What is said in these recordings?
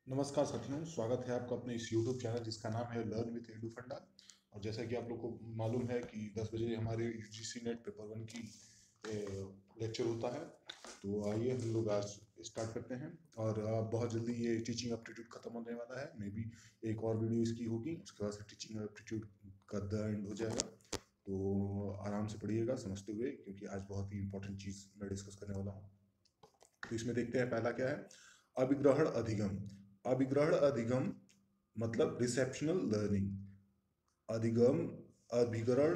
नमस्कार साथियों, स्वागत है आपका अपने इस YouTube चैनल जिसका नाम है लर्न विथ एडू फंडा। और जैसा कि आप लोग को मालूम है कि 10 बजे हमारे यूजीसी नेट पेपर 1 की लेक्चर होता है। तो आइए हम लोग आज स्टार्ट करते हैं। और बहुत जल्दी ये टीचिंग एप्टीट्यूड खत्म होने वाला है। मे बी एक और वीडियो इसकी होगी, उसके बाद से टीचिंग एप्टीट्यूड का द एंड हो जाएगा। तो आराम से पढ़िएगा समझते हुए, क्योंकि आज बहुत ही इंपॉर्टेंट चीज़ मैं डिस्कस करने वाला हूँ। तो इसमें देखते हैं पहला क्या है। अभिग्रहण अधिगम। अभिग्रहण अधिगम मतलब रिसेप्शनल लर्निंग। अधिगम अभिग्रहण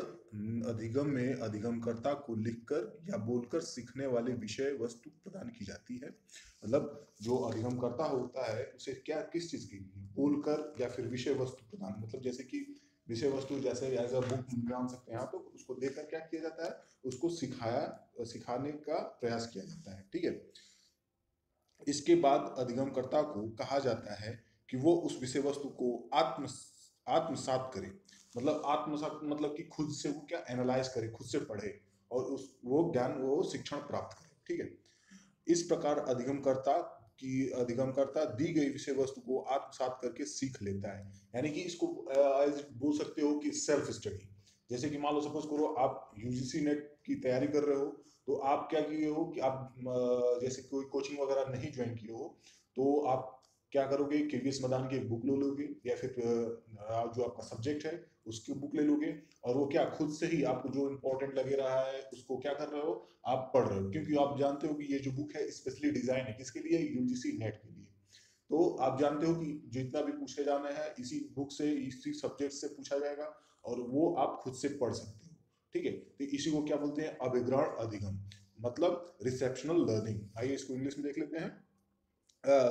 अधिगम में अधिगमकर्ता को लिखकर या बोलकर सीखने वाले विषय वस्तु प्रदान की जाती है। मतलब जो अधिगमकर्ता होता है उसे क्या किस चीज की बोलकर या फिर विषय वस्तु प्रदान, मतलब जैसे कि विषय वस्तु जैसे एज अ बुक जान सकते हैं आप, तो उसको देखकर क्या किया जाता है, उसको सिखाने का प्रयास किया जाता है। ठीक है। इसके बाद अधिगमकर्ता को कहा जाता है कि वो उस विषय वस्तु को आत्मसात करे। मतलब आत्मसात मतलब कि खुद से वो क्या एनालाइज करे, खुद से पढ़े और उस वो ज्ञान वो शिक्षण प्राप्त करे। ठीक है। इस प्रकार अधिगमकर्ता दी गई विषय वस्तु को आत्मसात करके सीख लेता है। यानी कि इसको बोल सकते हो कि सेल्फ स्टडी। जैसे कि मान लो सपोज करो आप यूजीसी नेट की तैयारी कर रहे हो, तो आप क्या किए हो कि आप जैसे कोई कोचिंग वगैरह नहीं ज्वाइन किए हो, तो आप क्या करोगे, केवीएस मदान की एक बुक ले लोगे या फिर जो आपका सब्जेक्ट है उसकी बुक ले लोगे। और वो क्या खुद से ही आपको जो इंपॉर्टेंट लगे रहा है उसको क्या कर रहे हो, आप पढ़ रहे हो। क्योंकि आप जानते हो कि ये जो बुक है स्पेशली डिजाइन है किसके लिए, यूजीसी नेट के लिए। तो आप जानते हो कि जितना भी पूछे जाना है इसी बुक से इसी सब्जेक्ट से पूछा जाएगा, और वो आप खुद से पढ़ सकते हो। ठीक है। तो इसी को क्या बोलते हैं, अभिग्रहण अधिगम, मतलब रिसेप्शनल लर्निंग। आइए इसको इंग्लिश में देख लेते हैं।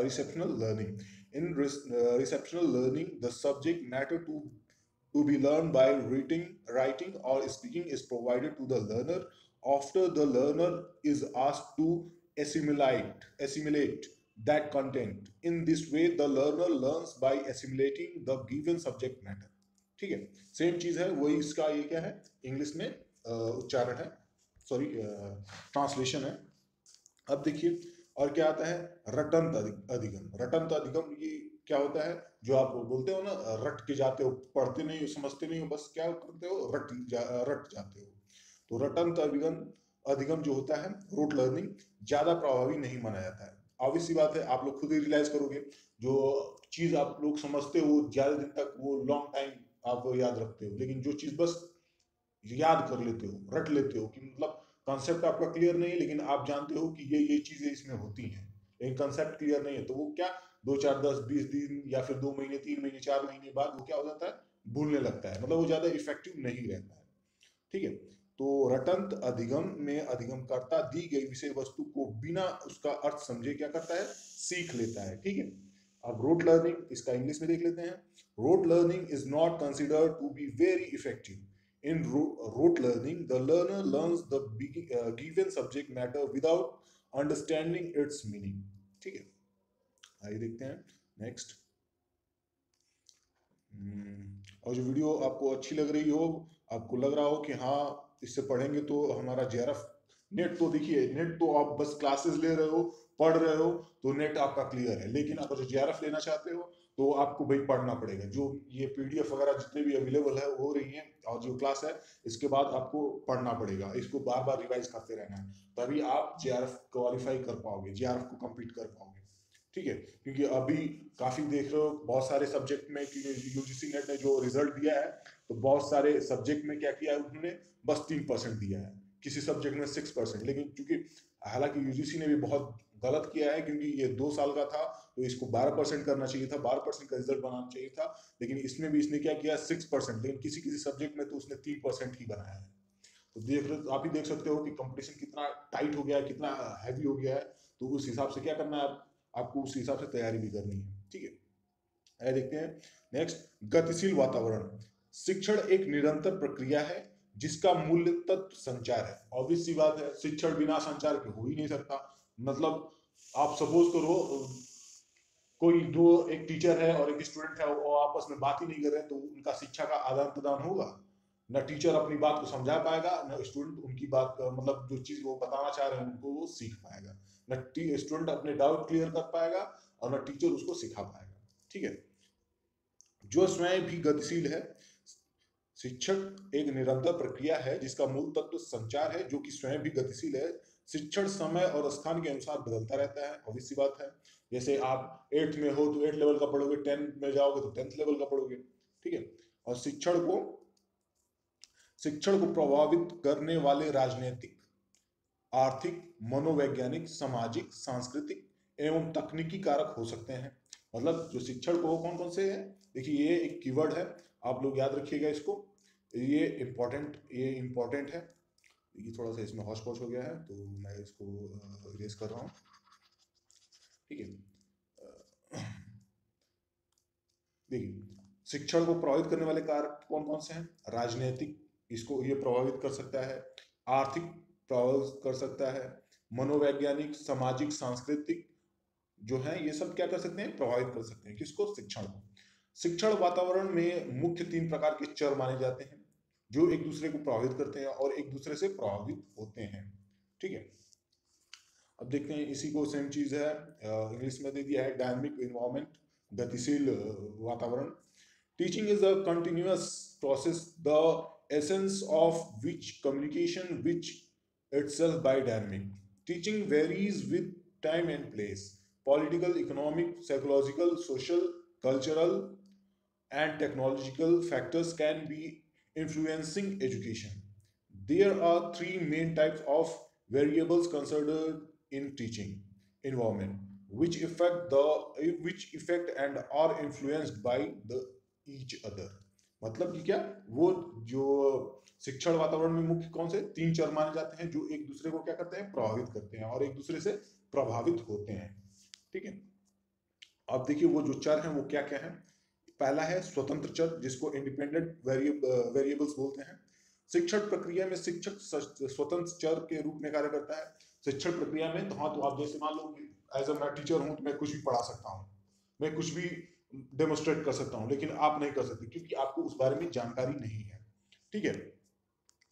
Receptional learning. In receptional learning, the subject matter to be learned by reading, writing, or speaking is provided to the learner after the learner is asked to assimilate that content. In this way, the learner learns by assimilating the given subject matter. ठीक है। Same चीज है, वही इसका ये क्या है, English में उच्चारण है, सॉरी ट्रांसलेशन है। अब देखिए और क्या आता है, रटंत अधिगम। रटंत अधिगम ये क्या होता है, जो आप बोलते हो ना, रट के जाते हो, पढ़ते नहीं हो, समझते नहीं हो, बस क्या करते हो, रट जाते हो। तो रटंत अधिगम अधिगम जो होता है, रूट लर्निंग, ज्यादा प्रभावी नहीं माना जाता है। ऑब्वियस सी बात है, आप लोग खुद ही रियलाइज करोगे, जो चीज आप लोग समझते हो ज्यादा दिन तक, वो लॉन्ग टाइम आप याद रखते हो। लेकिन जो चीज बस याद कर लेते हो, रट लेते हो, कि मतलब कॉन्सेप्ट आपका क्लियर नहीं है लेकिन आप जानते हो कि ये चीजें इसमें होती हैं, लेकिन कॉन्सेप्ट क्लियर नहीं है, तो वो क्या 2 4 10 20 दिन या फिर 2 महीने 3 महीने 4 महीने बाद वो क्या हो जाता है, भूलने लगता है। मतलब वो ज्यादा इफेक्टिव नहीं रहता है। ठीक है। तो रटंत अधिगम में अधिगमकर्ता दी गई विषय वस्तु को बिना उसका अर्थ समझे क्या करता है, सीख लेता है। ठीक है। अब रोट लर्निंग, इसका इंग्लिश में देख लेते हैं। Rote learning is not considered to be very effective. In rote learning the learner learns the given subject matter without understanding its meaning. ठीक है। आइए देखते हैं नेक्स्ट। और जो वीडियो आपको अच्छी लग रही हो, आपको लग रहा हो कि हाँ इससे पढ़ेंगे तो हमारा जेआरएफ, नेट तो देखिए, नेट तो आप बस क्लासेस ले रहे हो, पढ़ रहे हो, तो नेट आपका क्लियर है। लेकिन अगर जो जेआरएफ लेना चाहते हो तो आपको भाई पढ़ना पड़ेगा। जो ये पीडीएफ वगैरह जितने भी अवेलेबल है हो रही हैं, और जो क्लास है इसके बाद आपको पढ़ना पड़ेगा, इसको बार बार रिवाइज करते रहना है, तभी आप जेआरएफ क्वालिफाई कर पाओगे, जेआरएफ को कंप्लीट कर पाओगे। ठीक है। क्योंकि अभी काफी देख रहे हो बहुत सारे सब्जेक्ट में कि यूजीसी नेट ने जो रिजल्ट दिया है, तो बहुत सारे सब्जेक्ट में क्या किया है उन्होंने, बस 3% दिया है, किसी सब्जेक्ट में 6%। लेकिन चूंकि हालांकि यूजीसी ने भी बहुत गलत किया है, क्योंकि ये 2 साल का था तो इसको 12% करना चाहिए था, 12% का रिजल्ट बनाना चाहिए था। लेकिन इसमें भी इसने क्या किया, 6%। लेकिन किसी किसी सब्जेक्ट में तो उसने 3% ही बनाया है। तो देख रहे आप ही देख सकते हो कि कंपटीशन कितना टाइट हो गया है, कितना हैवी हो गया है। तो उस हिसाब से क्या करना है, आपको उस हिसाब से तैयारी भी करनी है। ठीक है। आइए देखते हैं नेक्स्ट। गतिशील वातावरण। शिक्षण एक निरंतर प्रक्रिया है जिसका मूल्य तत्व संचार है। ऑब्वियस सी बात है, शिक्षण बिना संचार के हो ही नहीं सकता। मतलब आप सपोज करो कोई दो, एक टीचर है और एक स्टूडेंट है, वो आपस में बात ही नहीं कर रहे, तो उनका शिक्षा का आदान प्रदान होगा? न टीचर अपनी बात को समझा पाएगा, न स्टूडेंट उनकी बात मतलब जो चीज वो बताना चाह रहे हैं उनको वो सीख पाएगा। न स्टूडेंट अपने डाउट क्लियर कर पाएगा, और ना टीचर उसको सिखा पाएगा। ठीक है, जो स्वयं भी गतिशील है। शिक्षण एक निरंतर प्रक्रिया है जिसका मूल तत्व संचार है, जो कि स्वयं भी गतिशील है। शिक्षण समय और स्थान के अनुसार बदलता रहता है, obvious सी बात है। जैसे आप 8th में हो तो 8 लेवल का पढ़ोगे, 10th में जाओगे तो 10th लेवल का पढ़ोगे। ठीक है, और शिक्षण को प्रभावित करने वाले राजनीतिक, आर्थिक, मनोवैज्ञानिक, सामाजिक, सांस्कृतिक एवं तकनीकी कारक हो सकते हैं। मतलब जो शिक्षण को कौन कौन से हैं, देखिए ये एक कीवर्ड है, आप लोग याद रखिएगा इसको, ये इम्पोर्टेंट है। ये थोड़ा सा इसमें हौच पौच हो गया है तो मैं इसको इरेज कर रहा हूँ। ठीक है, देखिए शिक्षण को प्रभावित करने वाले कारक कौन कौन से हैं। राजनीतिक, इसको ये प्रभावित कर सकता है। आर्थिक प्रभावित कर सकता है। मनोवैज्ञानिक, सामाजिक, सांस्कृतिक जो है ये सब क्या कर सकते हैं, प्रभावित कर सकते हैं किसको, शिक्षण को। शिक्षण वातावरण में मुख्य 3 प्रकार के चर माने जाते हैं जो एक दूसरे को प्रभावित करते हैं और एक दूसरे से प्रभावित होते हैं। ठीक है, अब देखते हैं इसी को, सेम चीज है, इंग्लिश में दे दिया है डायनामिक इन्वायरमेंट, गतिशील वातावरण। Teaching is a continuous process the essence of which communication which itself by dynamic. Teaching varies with time and place. Political, economic, psychological, social, cultural, and technological factors can be influencing education. There are 3 main types of variables considered in teaching environment, which affect and are influenced by the each other. मतलब कि क्या, वो जो शिक्षण वातावरण में मुख्य कौन से 3 चर माने जाते हैं जो एक दूसरे को क्या करते हैं, प्रभावित करते हैं और एक दूसरे से प्रभावित होते हैं। ठीक है, अब देखिए वो जो चर हैं वो क्या क्या है। पहला है स्वतंत्र चर, जिसको इंडिपेंडेंट वेरिएबल्स बोलते हैं। शिक्षण प्रक्रिया में शिक्षक स्वतंत्र चर के रूप में कार्य करता है। शिक्षण प्रक्रिया में तो हाँ, तो आप जैसे मान लो एज अ मैं टीचर हूँ तो मैं कुछ भी पढ़ा सकता हूँ, मैं कुछ भी डेमोस्ट्रेट कर सकता हूँ, लेकिन आप नहीं कर सकते क्योंकि आपको उस बारे में जानकारी नहीं है। ठीक है,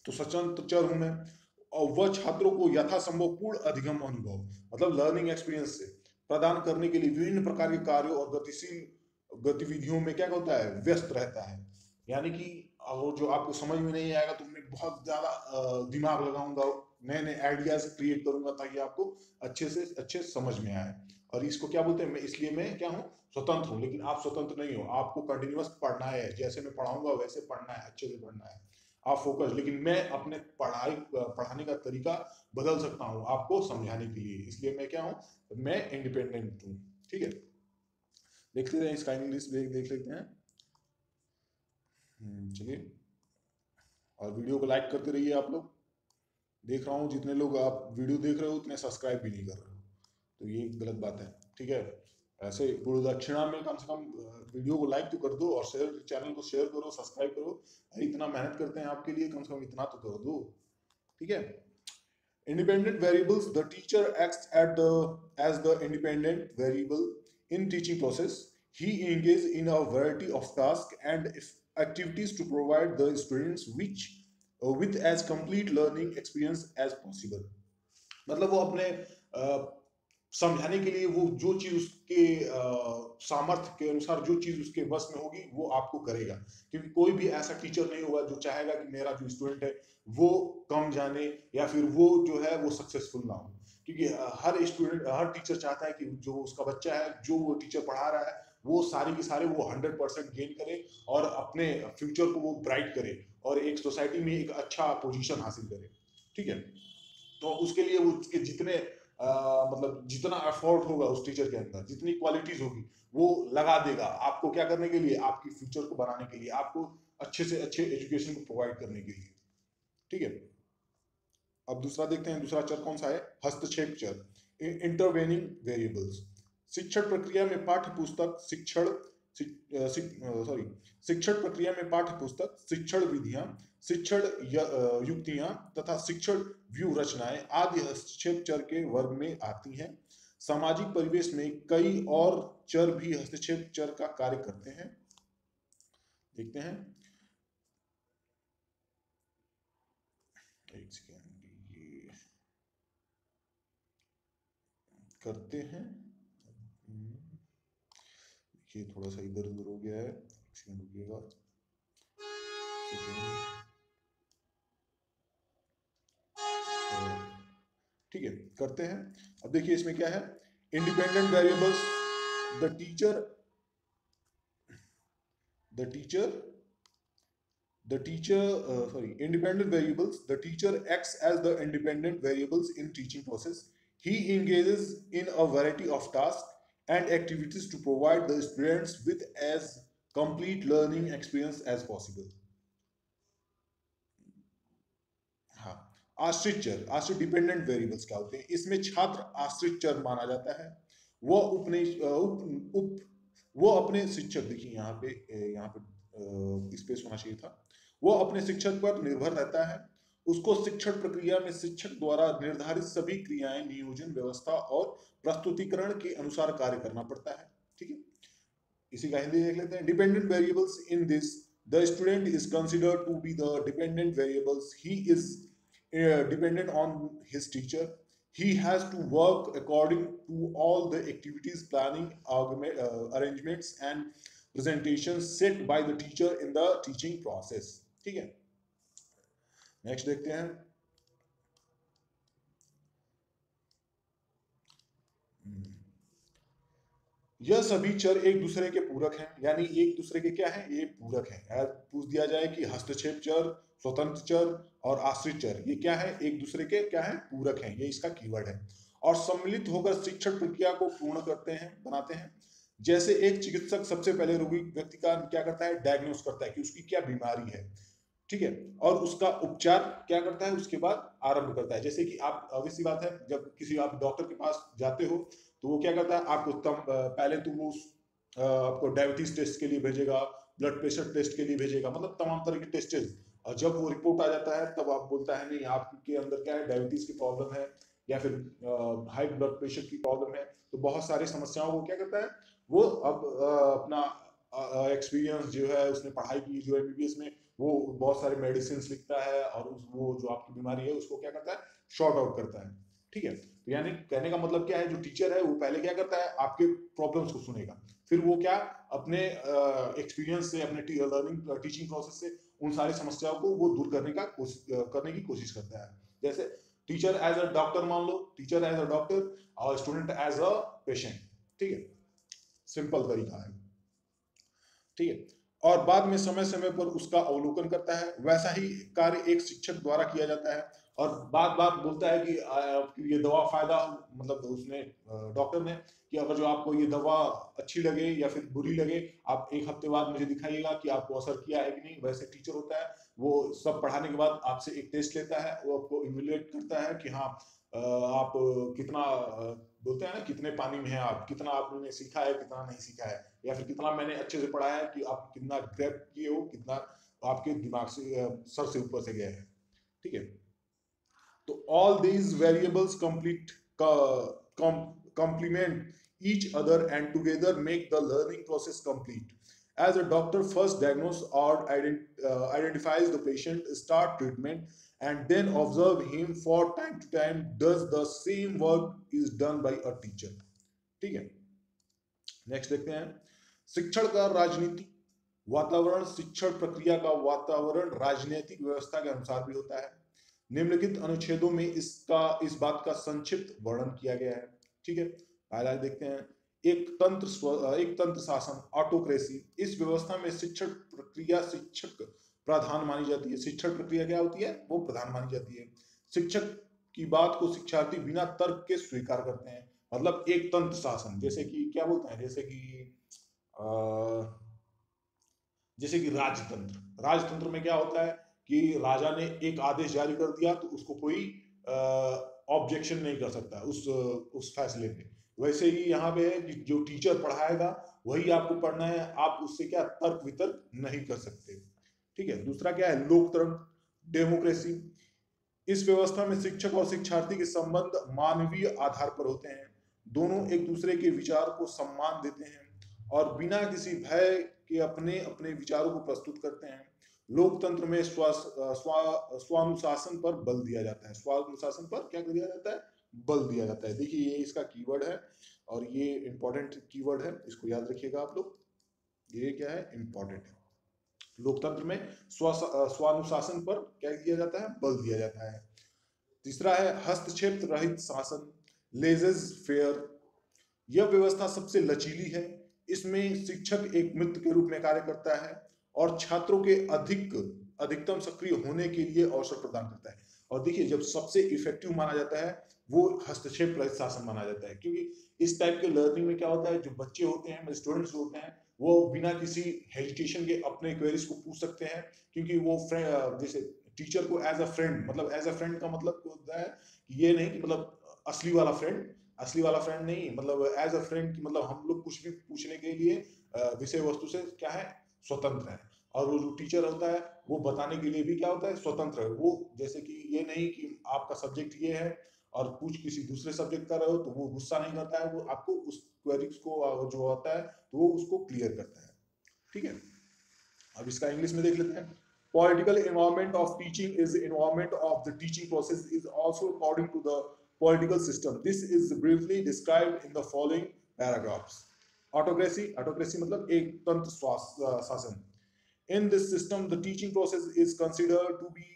तो स्वतंत्र चर हूं मैं, और वह छात्रों को यथासंभव पूर्ण अधिगम अनुभव, मतलब लर्निंग एक्सपीरियंस से प्रदान करने के लिए विभिन्न प्रकार के कार्यों और गतिशील गतिविधियों में क्या होता है, व्यस्त रहता है। यानी कि वो जो आपको समझ में नहीं आएगा तो मैं बहुत ज्यादा दिमाग लगाऊंगा, नए नए आइडियाज क्रिएट करूंगा ताकि आपको अच्छे से अच्छे समझ में आए। और इसको क्या बोलते हैं, मैं इसलिए मैं क्या हूँ, स्वतंत्र हूँ। लेकिन आप स्वतंत्र नहीं हो, आपको कंटिन्यूअस पढ़ना है, जैसे मैं पढ़ाऊंगा वैसे पढ़ना है, अच्छे से पढ़ना है, आप फोकस। लेकिन मैं अपने पढ़ाने का तरीका बदल सकता हूँ आपको समझाने के लिए, इसलिए मैं क्या हूँ, मैं इंडिपेंडेंट हूँ। ठीक है, देख लेते हैं इसका इंग्लिश देख लेते हैं। चलिए, और वीडियो को लाइक करते रहिए आप लोग। देख रहा हूँ जितने लोग आप वीडियो देख रहे हो उतने सब्सक्राइब भी नहीं कर रहे हो, तो ये गलत बात है। ठीक है, ऐसे गुरु दक्षिणा में कम से कम वीडियो को लाइक तो कर दो और शेयर, चैनल को शेयर करो, सब्सक्राइब करो। अरे इतना मेहनत करते हैं आपके लिए, कम से कम इतना तो कर दो। ठीक है, independent variables, the teacher acts as the independent variable in teaching process. He engages in a variety of tasks and activities to provide the students with as complete learning experience as possible. मतलब वो अपने समझाने के लिए वो जो चीज उसके सामर्थ्य के अनुसार, जो चीज उसके बस में होगी वो आपको करेगा। क्योंकि कोई भी ऐसा टीचर नहीं होगा जो चाहेगा कि मेरा जो स्टूडेंट है वो कम जाने या फिर वो जो है वो सक्सेसफुल ना हो। क्योंकि हर टीचर चाहता है कि जो उसका बच्चा है, जो वो टीचर पढ़ा रहा है, वो सारे के सारे वो 100% गेन करे और अपने फ्यूचर को वो ब्राइट करे और एक सोसाइटी में एक अच्छा पोजीशन हासिल करे। ठीक है, तो उसके लिए उसके जितने मतलब जितना एफर्ट होगा उस टीचर के अंदर, जितनी क्वालिटीज होगी वो लगा देगा आपको क्या करने के लिए, आपकी फ्यूचर को बनाने के लिए, आपको अच्छे से अच्छे एजुकेशन को प्रोवाइड करने के लिए। ठीक है, अब दूसरा देखते हैं, दूसरा चर कौन सा है, हस्तक्षेप चर, इंटरवेनिंग वेरिएबल्स। शिक्षण प्रक्रिया में पाठ्य पुस्तक, शिक्षण प्रक्रिया में पाठ्य पुस्तक, शिक्षण विधियां, शिक्षण युक्तियां तथा शिक्षण व्यू रचनाएं आदि हस्तक्षेप चर के वर्ग में आती हैं। सामाजिक परिवेश में कई और चर भी हस्तक्षेप चर का कार्य करते हैं। देखते हैं, एक सेकेंड, ये करते हैं। देखिए थोड़ा सा इधर उधर हो गया है, रुकिएगा। ठीक है, करते हैं। अब देखिए इसमें क्या है, independent variables, the teacher the teacher independent variables, the teacher acts as the independent variables in teaching process. He engages in a variety of tasks and activities to provide the students with as complete learning experience as possible. हाँ, आश्रित dependent variables क्या होते हैं, इसमें छात्र आश्रित चर माना जाता है। वो अपने उप, उप वो अपने शिक्षक, देखिए यहाँ पे स्पेस होना चाहिए था, वो अपने शिक्षक पर निर्भर रहता है। उसको शिक्षण प्रक्रिया में शिक्षक द्वारा निर्धारित सभी क्रियाएं, नियोजन, व्यवस्था और प्रस्तुतिकरण के अनुसार कार्य करना पड़ता है। ठीक है, इसी का हिंदी देख लेते हैं। Dependent variables in this, the student is considered to be the dependent variables, he is dependent on his teacher. He has to work according to all the activities, planning, arrangements and presentations set by the teacher in the teaching process. ठीक है, next देखते हैं। यह सभी चर एक दूसरे के पूरक हैं, यानी एक दूसरे के क्या है, ये पूरक हैं। पूछ दिया जाए कि हस्तक्षेप चर, स्वतंत्र चर और आश्रित चर ये क्या है, एक दूसरे के क्या है, पूरक हैं, ये इसका कीवर्ड है। और सम्मिलित होकर शिक्षण प्रक्रिया को पूर्ण करते हैं, बनाते हैं। जैसे एक चिकित्सक सबसे पहले रोगी व्यक्ति का क्या करता है, डायग्नोस करता है कि उसकी क्या बीमारी है, ठीक है, और उसका उपचार क्या करता है, उसके बाद आरंभ करता है। जैसे कि आप, ऑब्वियस सी बात है, जब किसी आप डॉक्टर के पास जाते हो तो वो क्या करता है, आपको पहले तो वो आपको डायबिटीज टेस्ट के लिए भेजेगा, ब्लड प्रेशर टेस्ट के लिए भेजेगा, मतलब तमाम तरह के टेस्ट। और जब वो रिपोर्ट आ जाता है तब आप बोलता है नहीं आपके अंदर क्या है, डायबिटीज की प्रॉब्लम है या फिर हाई ब्लड प्रेशर की प्रॉब्लम है। तो बहुत सारी समस्याओं को क्या करता है वो, अब अपना एक्सपीरियंस जो है, उसने पढ़ाई की जो एमबीबीएस में, वो बहुत सारे मेडिसिन लिखता है और वो जो आपकी बीमारी है उसको क्या करता है, शॉर्ट आउट करता है। ठीक है, तो यानी कहने का मतलब क्या है, जो टीचर है वो पहले क्या करता है, आपके प्रॉब्लम्स को सुनेगा, फिर वो क्या अपने एक्सपीरियंस से, अपने लर्निंग टीचिंग प्रोसेस से उन सारी समस्याओं को वो दूर करने की कोशिश करता है। जैसे टीचर एज अ डॉक्टर, मान लो टीचर एज अ डॉक्टर और स्टूडेंट एज अ पेशेंट। ठीक है, सिंपल तरीका है। ठीक है, और बाद में समय समय पर उसका अवलोकन करता है। वैसा ही कार्य एक शिक्षक द्वारा किया जाता है। और बात बात बोलता है कि ये दवा फायदा, मतलब उसने डॉक्टर ने, कि अगर जो आपको ये दवा अच्छी लगे या फिर बुरी लगे, आप एक हफ्ते बाद मुझे दिखाइएगा कि आपको असर किया है कि नहीं। वैसे टीचर होता है, वो सब पढ़ाने के बाद आपसे एक टेस्ट लेता है, वो आपको इवेल्युएट करता है कि हाँ आप कितना बोलते हैं ना, कितने पानी में है आप, कितना आपने सीखा है, कितना नहीं सीखा है, या फिर कितना मैंने अच्छे से पढ़ा है कि आप कितना ग्रैब किए हो, कितना आपके दिमाग से सर से ऊपर से गया है। ठीक है, तो all these variables complement each other and together make the learning process complete. As a doctor first diagnoses or identifies the patient, start treatment, and then observe him for time to time, does the same work is done by a teacher. ठीक है, next देखते हैं। शिक्षण का राजनीतिक वातावरण, शिक्षण प्रक्रिया का वातावरण राजनीतिक व्यवस्था के अनुसार भी होता है। निम्नलिखित अनुच्छेदों में इस बात का संक्षिप्त वर्णन किया गया है। ठीक है, पहला देखते हैं। एक तंत्र शासन, ऑटोक्रेसी। इस व्यवस्था में शिक्षण प्रक्रिया शिक्षक प्रधान मानी जाती है। शिक्षण प्रक्रिया क्या होती है, वो प्रधान मानी जाती है। शिक्षक की बात को शिक्षार्थी बिना तर्क के स्वीकार करते हैं। मतलब एक तंत्र शासन, जैसे कि क्या बोलते हैं, जैसे कि राजतंत्र में क्या होता है कि राजा ने एक आदेश जारी कर दिया तो उसको कोई ऑब्जेक्शन नहीं कर सकता उस फैसले पे। वैसे ही यहाँ पे है कि जो टीचर पढ़ाएगा वही आपको पढ़ना है, आप उससे क्या तर्क वितर्क नहीं कर सकते। ठीक है, दूसरा क्या है, लोकतंत्र, डेमोक्रेसी। इस व्यवस्था में शिक्षक और शिक्षार्थी के संबंध मानवीय आधार पर होते हैं। दोनों एक दूसरे के विचार को सम्मान देते हैं और बिना किसी भय के अपने अपने विचारों को प्रस्तुत करते हैं। लोकतंत्र में स्वानुशासन पर बल दिया जाता है। स्वानुशासन पर क्या दिया जाता है, बल दिया जाता है। देखिए ये इसका कीवर्ड है और ये इंपॉर्टेंट कीवर्ड है, इसको याद रखिएगा आप लोग। ये क्या है, इंपॉर्टेंट है। लोकतंत्र में स्वानुशासन पर क्या दिया जाता है, बल दिया जाता है। तीसरा है हस्तक्षेप रहित शासन, लेजेस फेयर। यह व्यवस्था सबसे लचीली है। इसमें शिक्षक एक मित्र के रूप में कार्य करता है और छात्रों के अधिकतम सक्रिय होने के लिए अवसर प्रदान करता है। और देखिए, जब सबसे इफेक्टिव माना जाता है वो हस्तक्षेप रहित शासन माना जाता है, क्योंकि इस टाइप के लर्निंग में क्या होता है, जो बच्चे होते हैं, स्टूडेंट्स होते हैं, वो बिना किसी हेजिटेशन के अपने क्वेरीज को पूछ सकते हैं, क्योंकि वो जैसे टीचर को एज अ फ्रेंड, मतलब एज अ फ्रेंड का मतलब होता है कि ये नहीं कि मतलब असली वाला फ्रेंड नहीं, मतलब एज अ फ्रेंड की मतलब हम लोग कुछ भी पूछने के लिए विषय वस्तु से क्या है, स्वतंत्र है। और वो जो टीचर होता है वो बताने के लिए भी क्या होता है, स्वतंत्र है। वो जैसे कि ये नहीं कि आपका सब्जेक्ट ये है और कुछ किसी दूसरे सब्जेक्ट का रहे हो तो वो गुस्सा नहीं करता है, वो आपको उस क्वेरीज को जो होता है तो वो उसको क्लियर करता है। ठीक है, अब इसका इंग्लिश में देख लेते हैं। Political environment of teaching is environment of the teaching process is also according to the political system. This is briefly described in the following paragraphs. Autocracy मतलब एक तंत्र शासन. In this system, the teaching process is considered to be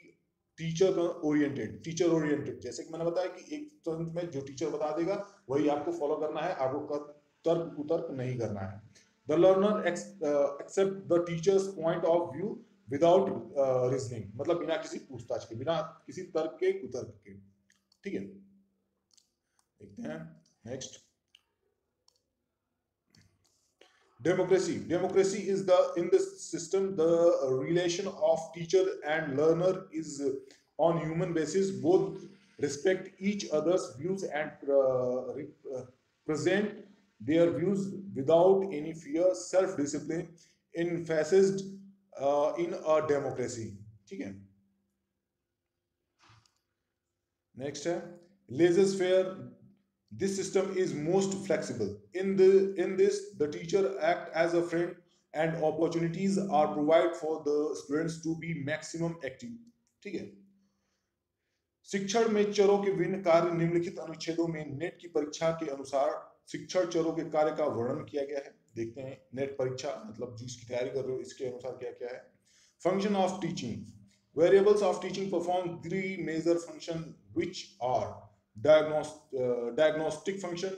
teacher oriented. जैसे कि मैंने बताया कि एक तंत्र में जो टीचर बता देगा वही आपको फॉलो करना है, आपको तर्क कुतर्क नहीं करना है। The learner accept the teacher's point of view without reasoning, मतलब बिना किसी पूछताछ के, बिना किसी तर्क के कुतर्क के। ठीक है, देखते हैं next. Democracy is in this system the relation of teacher and learner is on human basis. Both respect each other's views and present their views without any fear. Self discipline emphasized in a democracy. ठीक है, next है laissez faire. This system is most flexible. In this, the teacher act as a friend, and opportunities are provided for the students to be maximum active. ठीक है, शिक्षण में चरों के विभिन्न कार्य निम्नलिखित अनुच्छेदों में नेट की परीक्षा के अनुसार शिक्षण चरों के कार्य का वर्णन किया गया है। देखते हैं, नेट परीक्षा मतलब जिसकी तैयारी कर रहे हो इसके अनुसार क्या क्या है। Function of teaching, variables of teaching perform three major functions which are diagnostic function,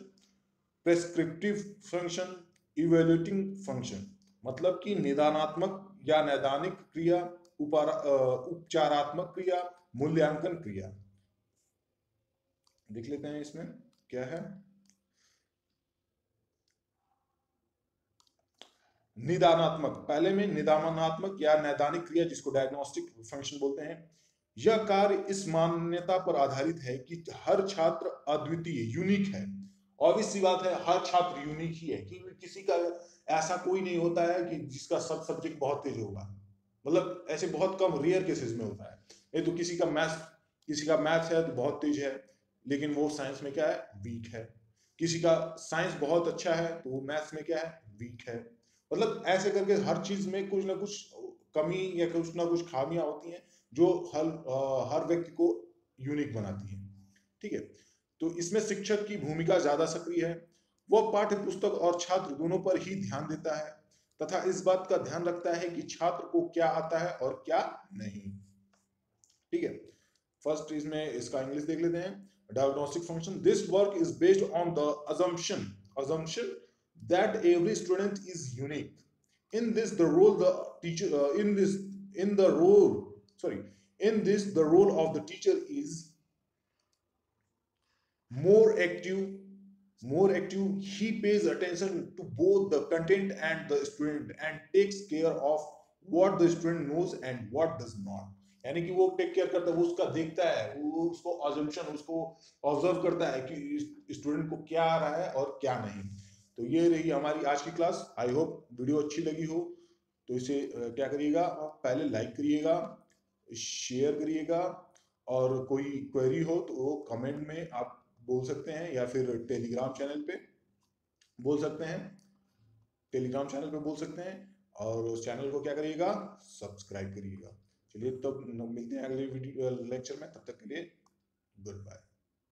prescriptive function, evaluating function। मतलब कि निदानात्मक या नैदानिक क्रिया, उपचारात्मक क्रिया, मूल्यांकन क्रिया। देख लेते हैं इसमें क्या है। निदानात्मक, पहले में निदानात्मक या नैदानिक क्रिया जिसको डायग्नोस्टिक फंक्शन बोलते हैं। यह कार्य इस मान्यता पर आधारित है कि हर छात्र अद्वितीय, यूनिक है। ऑब्वियस सी बात है, हर छात्र यूनिक ही है, क्योंकि किसी का ऐसा कोई नहीं होता है कि जिसका सब सब्जेक्ट बहुत तेज होगा, मतलब ऐसे बहुत कम रेयर केसेस में होता है। ये तो किसी का मैथ है तो बहुत तेज है, लेकिन वो साइंस में क्या है, वीक है। किसी का साइंस बहुत अच्छा है तो वो मैथ्स में क्या है, वीक है। मतलब ऐसे करके हर चीज में कुछ ना कुछ कमी या कुछ ना कुछ खामियां होती हैं जो हर व्यक्ति को यूनिक बनाती हैं। ठीक है, तो इसमें शिक्षक की भूमिका ज्यादा सक्रिय है। वह पाठ्य पुस्तक और छात्र दोनों पर ही ध्यान देता है तथा इस बात का ध्यान रखता है कि छात्र को क्या आता है और क्या नहीं। ठीक है, फर्स्ट इसमें इसका इंग्लिश देख लेते हैं। Diagnostic function, this work is based on the assumption that every student is unique. In this the role the teacher in this the role of the teacher is more active. He pays attention to both the content and the student and takes care of what the student knows and what does not. यानी कि वो take care करता है, वो उसका देखता है, वो उसको अजम्पशन, उसको ऑब्जर्व करता है कि स्टूडेंट को क्या आ रहा है और क्या नहीं। तो ये रही हमारी आज की क्लास। आई होप वीडियो अच्छी लगी हो। तो इसे क्या करिएगा, पहले लाइक करिएगा, शेयर करिएगा, और कोई क्वेरी हो तो वो कमेंट में आप बोल सकते हैं या फिर टेलीग्राम चैनल पे बोल सकते हैं, और उस चैनल को क्या करिएगा, सब्सक्राइब करिएगा। चलिए तब मिलते हैं अगले वीडियो लेक्चर में, तब तक के लिए गुड बाय।